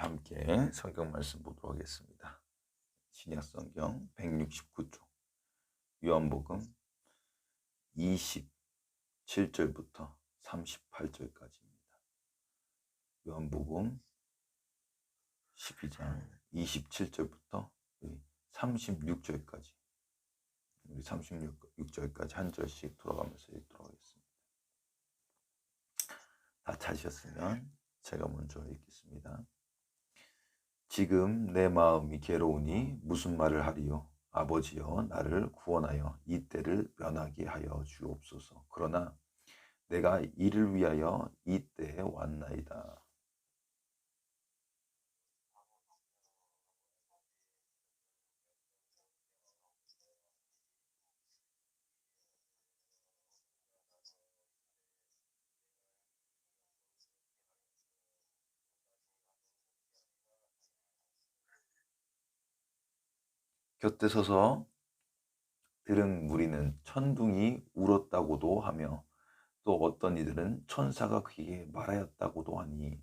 함께 성경 말씀 보도록 하겠습니다. 신약 성경 169쪽 요한복음 27절부터 38절까지입니다. 요한복음 12장 27절부터 36절까지 우리 36절까지 한 절씩 돌아가면서 읽도록 하겠습니다. 다 찾으셨으면 제가 먼저 읽겠습니다. 지금 내 마음이 괴로우니 무슨 말을 하리요? 아버지여, 나를 구원하여 이 때를 면하게 하여 주옵소서. 그러나 내가 이를 위하여 이 때에 왔나이다. 곁에 서서 들은 무리는 천둥이 울었다고도 하며 또 어떤 이들은 천사가 그에게 말하였다고도 하니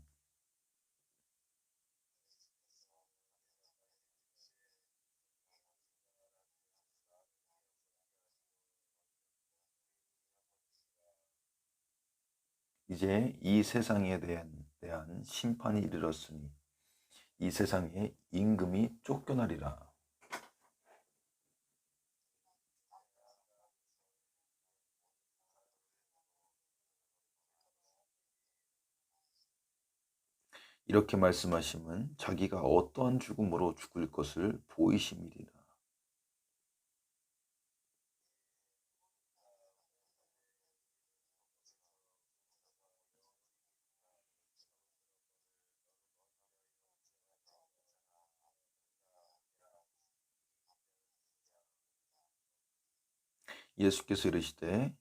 이제 이 세상에 대한 심판이 이르렀으니 이 세상에 임금이 쫓겨나리라. 이렇게 말씀하심은 자기가 어떠한 죽음으로 죽을 것을 보이심이리라. 예수께서 이르시되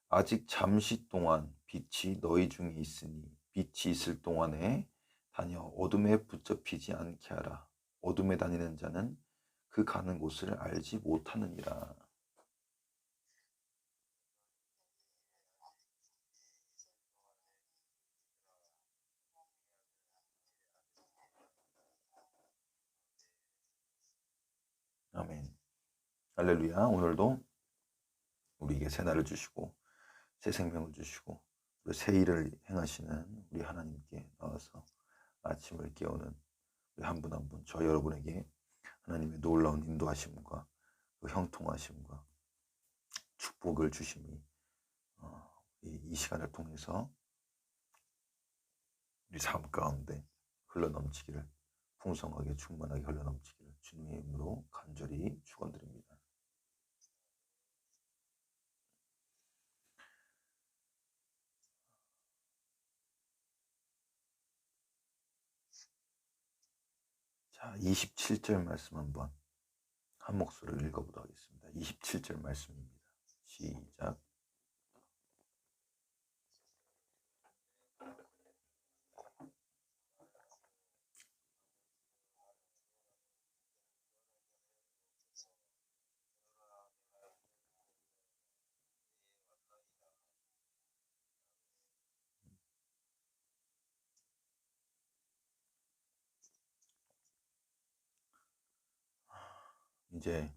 아직 잠시 동안 빛이 너희 중에 있으니 빛이 있을 동안에 다녀 어둠에 붙잡히지 않게 하라. 어둠에 다니는 자는 그 가는 곳을 알지 못하느니라. 아멘. 할렐루야. 오늘도 우리에게 새 날을 주시고 새 생명을 주시고 새 일을 행하시는 우리 하나님께 나와서 아침을 깨우는 우리 한 분 한 분 저 여러분에게 하나님의 놀라운 인도하심과 그 형통하심과 축복을 주심이 이 시간을 통해서 우리 삶 가운데 흘러넘치기를 풍성하게 충만하게 흘러넘치기를 주님의 이름으로 간절히 축원드립니다. 자, 27절 말씀 한번 한 목소리를 읽어보도록 하겠습니다. 27절 말씀입니다. 시작. 이제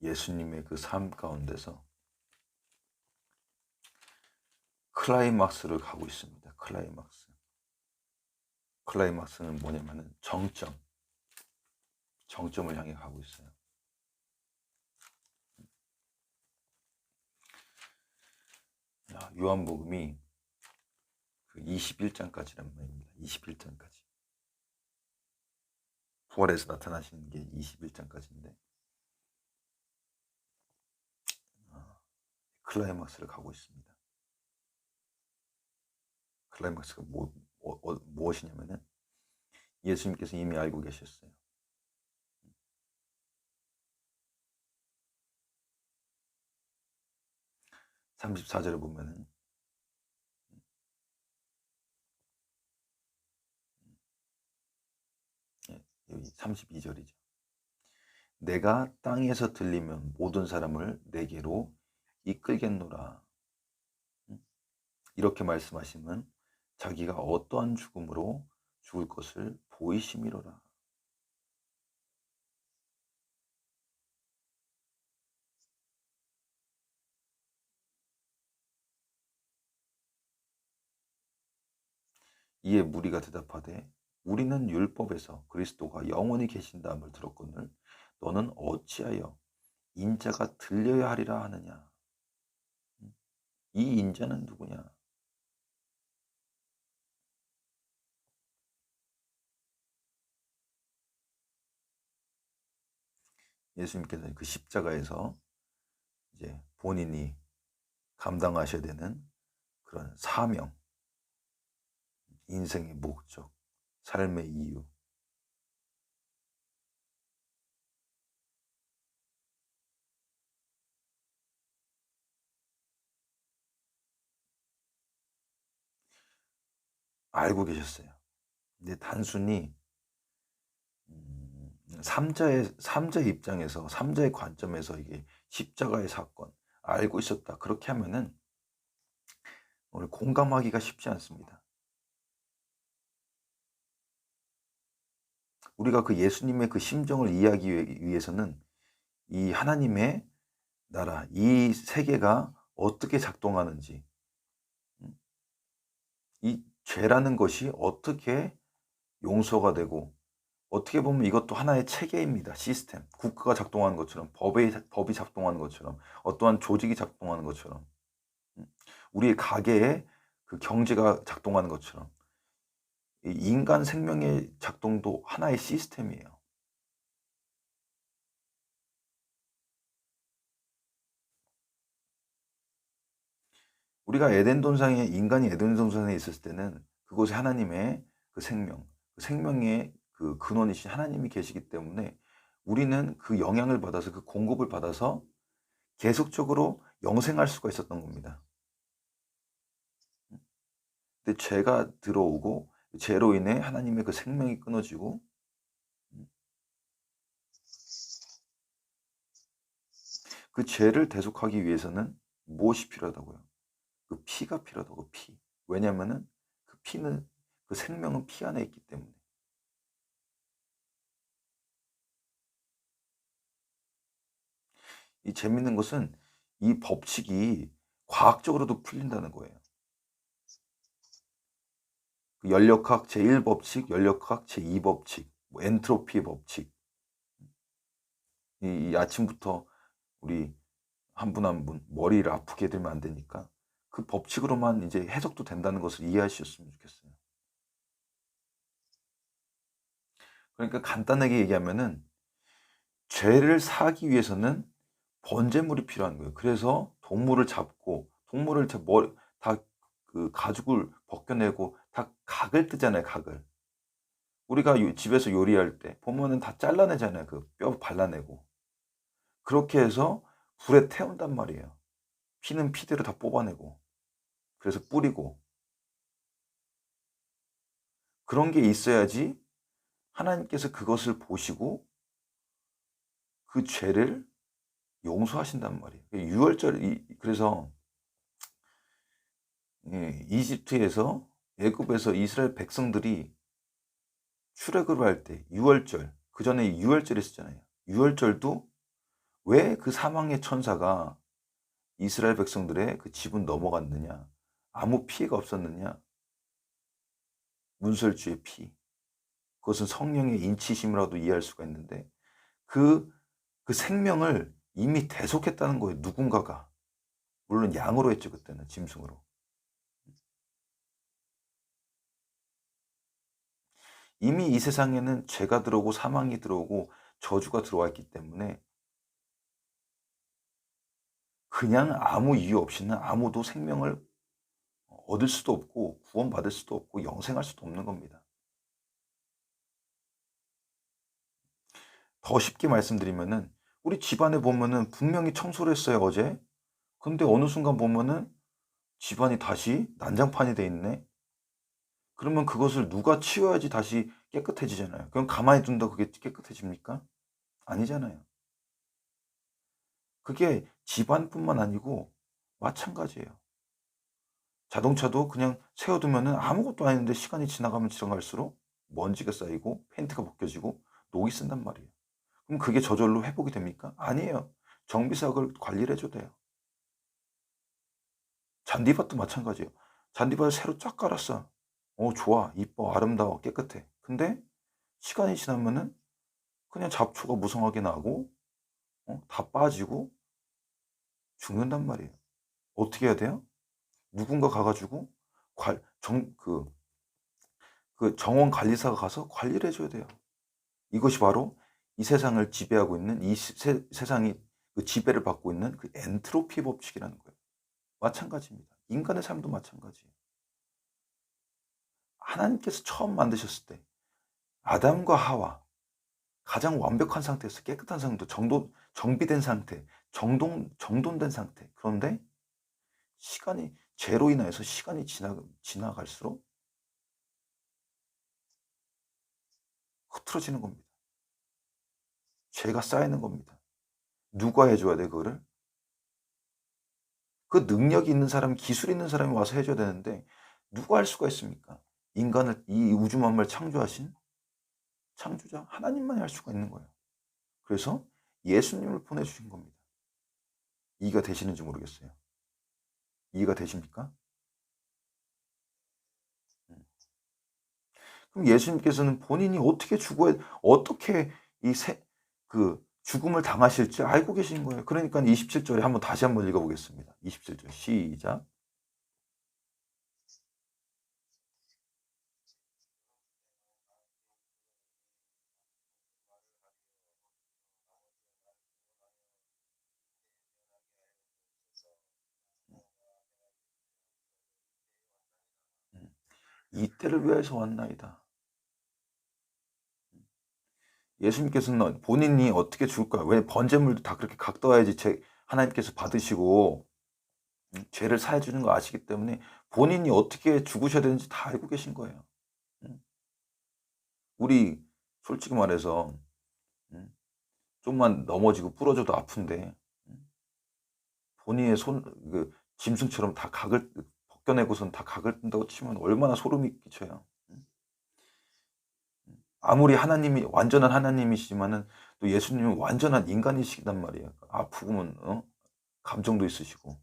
예수님의 그 삶 가운데서 클라이막스를 가고 있습니다. 클라이막스는 뭐냐면은 정점을 향해 가고 있어요. 요한복음이 그 21장까지란 말입니다. 21장까지. 부활에서 나타나시는 게 21장까지인데 클라이막스를 가고 있습니다. 클라이막스가 무엇이냐면은 예수님께서 이미 알고 계셨어요. 34절을 보면은 여기 32절이죠. 내가 땅에서 들리면 모든 사람을 내게로 이끌겠노라. 이렇게 말씀하시면 자기가 어떠한 죽음으로 죽을 것을 보이심이로라. 이에 무리가 대답하되 우리는 율법에서 그리스도가 영원히 계신다함을 들었거늘 너는 어찌하여 인자가 들려야 하리라 하느냐. 이 인자는 누구냐? 예수님께서 그 십자가에서 이제 본인이 감당하셔야 되는 그런 사명, 인생의 목적, 삶의 이유, 알고 계셨어요. 근데 단순히 삼자의 입장에서, 삼자의 관점에서 이게 십자가의 사건, 알고 있었다. 그렇게 하면은 오늘 공감하기가 쉽지 않습니다. 우리가 그 예수님의 그 심정을 이해하기 위해서는 이 하나님의 나라, 이 세계가 어떻게 작동하는지, 이 죄라는 것이 어떻게 용서가 되고, 어떻게 보면 이것도 하나의 체계입니다. 시스템. 국가가 작동하는 것처럼, 법이 작동하는 것처럼, 어떠한 조직이 작동하는 것처럼, 우리의 가계에 그 경제가 작동하는 것처럼, 이 인간 생명의 작동도 하나의 시스템이에요. 우리가 인간이 에덴 동산에 있었을 때는 그곳에 하나님의 그 생명, 그 생명의 그 근원이신 하나님이 계시기 때문에 우리는 그 영향을 받아서 그 공급을 받아서 계속적으로 영생할 수가 있었던 겁니다. 근데 죄가 들어오고 죄로 인해 하나님의 그 생명이 끊어지고 그 죄를 대속하기 위해서는 무엇이 필요하다고요? 그 피가 필요하다고, 피. 왜냐면은 그 피는, 그 생명은 피 안에 있기 때문에. 이 재밌는 것은 이 법칙이 과학적으로도 풀린다는 거예요. 그 연력학 제1법칙, 연력학 제2법칙, 뭐 엔트로피 법칙. 이 아침부터 우리 한 분 한 분 머리를 아프게 들면 안 되니까 그 법칙으로만 이제 해석도 된다는 것을 이해하셨으면 좋겠어요. 그러니까 간단하게 얘기하면은 죄를 사하기 위해서는 번제물이 필요한 거예요. 그래서 동물을 잡고 동물을 다그 가죽을 벗겨내고 다 각을 뜨잖아요, 각을. 우리가 집에서 요리할 때 보면은 다 잘라내잖아요. 그 뼈 발라내고. 그렇게 해서 불에 태운단 말이에요. 피는 피대로 다 뽑아내고. 그래서 뿌리고. 그런 게 있어야지 하나님께서 그것을 보시고 그 죄를 용서하신단 말이에요. 그래서 이집트에서 애굽에서 이스라엘 백성들이 출애굽을 할 때 유월절, 그 전에 유월절 있었잖아요. 유월절도 왜 그 사망의 천사가 이스라엘 백성들의 그 집은 넘어갔느냐? 아무 피해가 없었느냐? 문설주의 피. 그것은 성령의 인치심이라도 이해할 수가 있는데 그, 그 생명을 이미 대속했다는 거예요. 누군가가. 물론 양으로 했죠. 그때는 짐승으로. 이미 이 세상에는 죄가 들어오고 사망이 들어오고 저주가 들어와 있기 때문에 그냥 아무 이유 없이는 아무도 생명을 얻을 수도 없고 구원받을 수도 없고 영생할 수도 없는 겁니다. 더 쉽게 말씀드리면은 우리 집안에 보면은 분명히 청소를 했어요, 어제. 근데 어느 순간 보면은 집안이 다시 난장판이 돼 있네. 그러면 그것을 누가 치워야지 다시 깨끗해지잖아요. 그럼 가만히 둔다 그게 깨끗해집니까? 아니잖아요. 그게 집안뿐만 아니고 마찬가지예요. 자동차도 그냥 세워두면은 아무것도 아닌데 시간이 지나가면 지나갈수록 먼지가 쌓이고 페인트가 벗겨지고 녹이 쓴단 말이에요. 그럼 그게 저절로 회복이 됩니까? 아니에요. 정비사역을 관리를 해줘야 돼요. 잔디밭도 마찬가지예요. 잔디밭을 새로 쫙 깔았어. 좋아, 이뻐, 아름다워, 깨끗해. 근데 시간이 지나면은 그냥 잡초가 무성하게 나고 다 빠지고 죽는단 말이에요. 어떻게 해야 돼요? 누군가 가가지고 그 정원 관리사가 가서 관리를 해줘야 돼요. 이것이 바로 이 세상을 지배하고 있는 세상이 그 지배를 받고 있는 그 엔트로피 법칙이라는 거예요. 마찬가지입니다. 인간의 삶도 마찬가지예요. 하나님께서 처음 만드셨을 때 아담과 하와 가장 완벽한 상태에서 깨끗한 상태, 정비된 상태, 정돈된 상태. 그런데 죄로 인하여서 시간이 지나갈수록 흐트러지는 겁니다. 죄가 쌓이는 겁니다. 누가 해줘야 돼, 그거를? 그 능력이 있는 사람, 기술 있는 사람이 와서 해줘야 되는데 누가 할 수가 있습니까? 인간을, 이 우주 만물을 창조하신 창조자 하나님만이 할 수가 있는 거예요. 그래서 예수님을 보내주신 겁니다. 이해가 되시는지 모르겠어요. 이해가 되십니까? 그럼 예수님께서는 본인이 어떻게 그 죽음을 당하실지 알고 계신 거예요. 그러니까 27절에 다시 한번 읽어보겠습니다. 27절 시작. 이때를 위해서 왔나이다. 예수님께서는 본인이 어떻게 죽을까? 왜 번제물도 다 그렇게 각도해야지 하나님께서 받으시고 죄를 사해 주는 거 아시기 때문에 본인이 어떻게 죽으셔야 되는지 다 알고 계신 거예요. 우리 솔직히 말해서 좀만 넘어지고 부러져도 아픈데 본인의 짐승처럼 다 각을 벗겨내고선 다 각을 뜬다고 치면 얼마나 소름이 끼쳐요. 아무리 하나님이 완전한 하나님이시지만은 또 예수님은 완전한 인간이시단 말이에요. 아프면 감정도 있으시고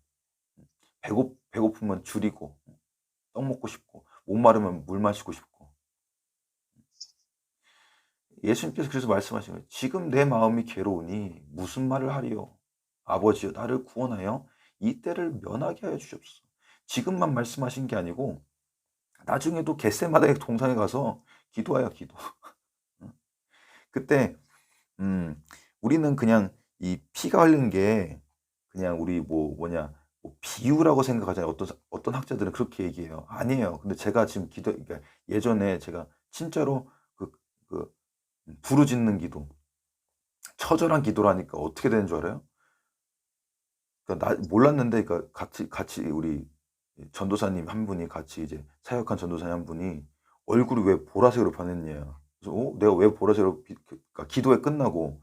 배고프면 줄이고 떡 먹고 싶고 목마르면 물 마시고 싶고 예수님께서 그래서 말씀하신 거예요. 지금 내 마음이 괴로우니 무슨 말을 하리요? 아버지여 나를 구원하여 이 때를 면하게 하여 주시옵소서. 지금만 말씀하신 게 아니고 나중에도 겟세마다의 동산에 가서 기도해요, 기도. 그때 우리는 그냥 이 피가 흘린 게 그냥 우리 뭐냐 비유라고 생각하잖아요. 어떤 학자들은 그렇게 얘기해요. 아니에요. 근데 제가 지금 그러니까 예전에 제가 진짜로 그 부르짖는 기도, 처절한 기도라니까 어떻게 되는 줄 알아요? 그러니까 몰랐는데, 그러니까 같이 우리 전도사님 한 분이 같이 이제 사역한 전도사님 한 분이 얼굴이 왜 보라색으로 변했냐. 그래서 내가 왜 보라색으로 그러니까 기도회 끝나고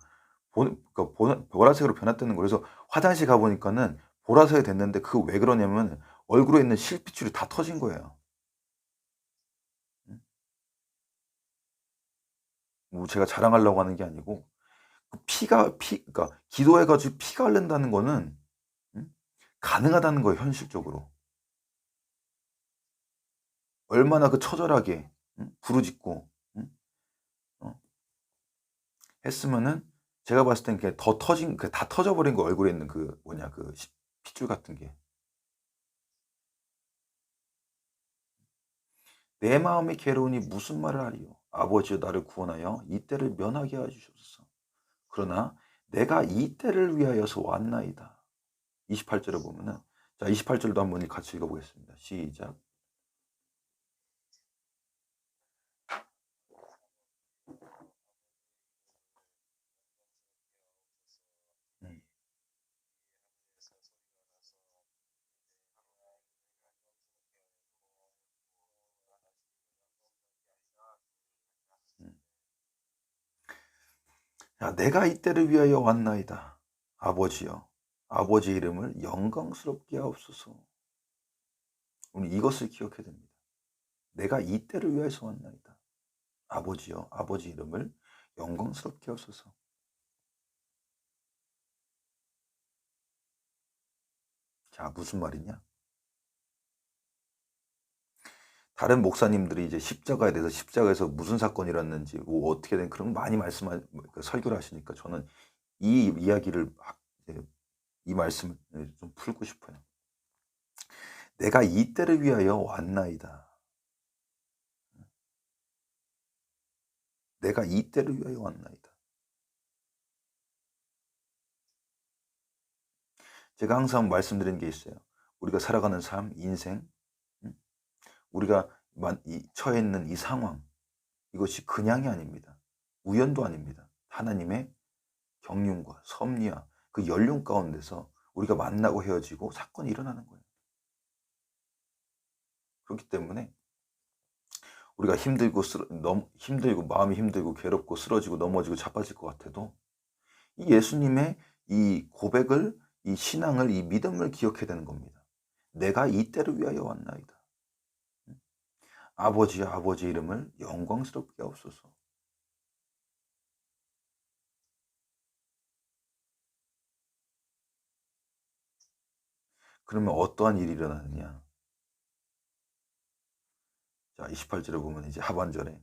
그러니까 보라색으로 변했다는 거예요. 그래서 화장실 가보니까는 보라색이 됐는데 그거 왜 그러냐면 얼굴에 있는 실핏줄이 다 터진 거예요. 뭐 제가 자랑하려고 하는 게 아니고 그러니까 기도해가지고 피가 흐른다는 거는 가능하다는 거예요, 현실적으로. 얼마나 그 처절하게 부르짖고 어, 했으면은 제가 봤을 땐 그게 다 터져버린 거 얼굴에 있는 핏줄 같은 게. 내 마음이 괴로우니 무슨 말을 하리요? 아버지여 나를 구원하여 이 때를 면하게 하여 주옵소서. 그러나 내가 이 때를 위하여서 왔나이다. 28절에 보면은 자 28절도 한번 같이 읽어보겠습니다. 시작. 음, 음. 자, 내가 이 때를 위하여 왔나이다. 아버지여 아버지 이름을 영광스럽게 하옵소서. 우리 이것을 기억해야 됩니다. 내가 이 때를 위하여서 왔나이다. 아버지여, 아버지 이름을 영광스럽게 하소서. 자, 무슨 말이냐? 다른 목사님들이 이제 십자가에 대해서 십자가에서 무슨 사건이 일어났는지 뭐 어떻게 된 그런 거 많이 설교를 하시니까 저는 이 이야기를 이제 이 말씀을 좀 풀고 싶어요. 내가 이 때를 위하여 왔나이다. 내가 이 때를 위하여 왔나이다. 제가 항상 말씀드리는 게 있어요. 우리가 살아가는 삶, 인생, 우리가 처해 있는 이 상황, 이것이 그냥이 아닙니다. 우연도 아닙니다. 하나님의 경륜과 섭리와 그 연륜 가운데서 우리가 만나고 헤어지고 사건이 일어나는 거예요. 그렇기 때문에 우리가 힘들고 마음이 힘들고 괴롭고 쓰러지고 넘어지고 자빠질 것 같아도 이 예수님의 이 고백을, 이 신앙을, 이 믿음을 기억해야 되는 겁니다. 내가 이 때를 위하여 왔나이다. 아버지여, 아버지 이름을 영광스럽게 하옵소서. 그러면 어떠한 일이 일어나느냐? 자, 28절에 보면 이제 하반절에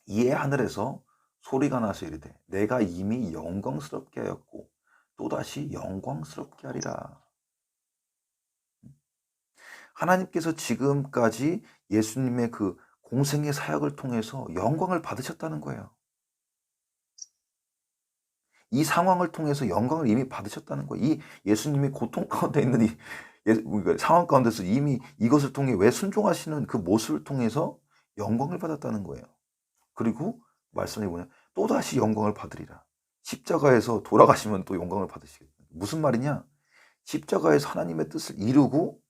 이에 하늘에서 소리가 나서 이르되 내가 이미 영광스럽게 하였고 또다시 영광스럽게 하리라. 하나님께서 지금까지 예수님의 그 공생의 사역을 통해서 영광을 받으셨다는 거예요. 이 상황을 통해서 영광을 이미 받으셨다는 거예요. 이 예수님이 고통 가운데 있는 이 상황 가운데서 이미 이것을 통해 왜 순종하시는 그 모습을 통해서 영광을 받았다는 거예요. 그리고 말씀이 뭐냐? 또다시 영광을 받으리라. 십자가에서 돌아가시면 또 영광을 받으시겠다. 무슨 말이냐? 십자가에서 하나님의 뜻을 이루고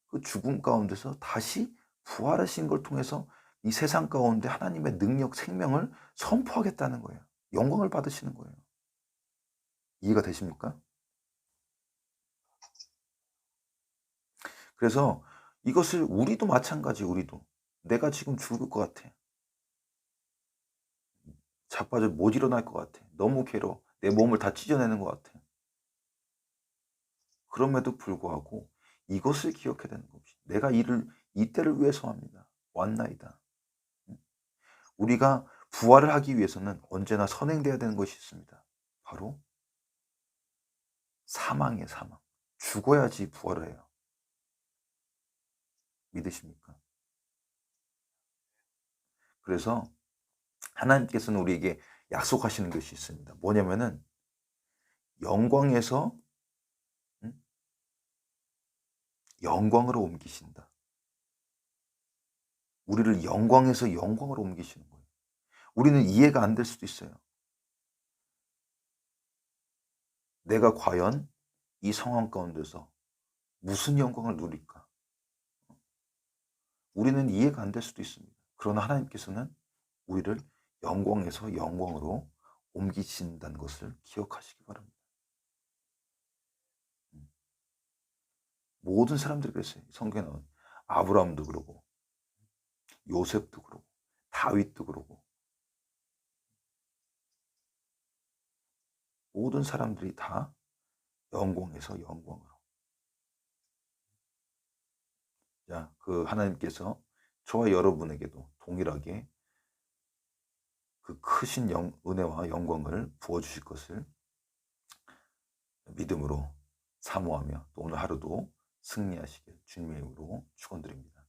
그 죽음 가운데서 다시 부활하신 걸 통해서 이 세상 가운데 하나님의 능력, 생명을 선포하겠다는 거예요. 영광을 받으시는 거예요. 이해가 되십니까? 그래서 이것을 우리도 마찬가지, 우리도. 내가 지금 죽을 것 같아. 자빠져 못 일어날 것 같아. 너무 괴로워. 내 몸을 다 찢어내는 것 같아. 그럼에도 불구하고 이것을 기억해야 되는 것이 내가 이 때를 위해서 왔나이다. 우리가 부활을 하기 위해서는 언제나 선행돼야 되는 것이 있습니다. 바로 사망이에요, 사망. 죽어야지 부활을 해요. 믿으십니까? 그래서 하나님께서는 우리에게 약속하시는 것이 있습니다. 뭐냐면은 영광에서 영광으로 옮기신다. 우리를 영광에서 영광으로 옮기시는 거예요. 우리는 이해가 안 될 수도 있어요. 내가 과연 이 상황 가운데서 무슨 영광을 누릴까? 우리는 이해가 안 될 수도 있습니다. 그러나 하나님께서는 우리를 영광에서 영광으로 옮기신다는 것을 기억하시기 바랍니다. 모든 사람들이 그랬어요. 성경에 나온 아브라함도 그러고 요셉도 그러고 다윗도 그러고 모든 사람들이 다 영광에서 영광으로. 자, 그 하나님께서 저와 여러분에게도 동일하게 그 크신 은혜와 영광을 부어주실 것을 믿음으로 사모하며 또 오늘 하루도 승리하시길 주님의 이름으로 축원드립니다.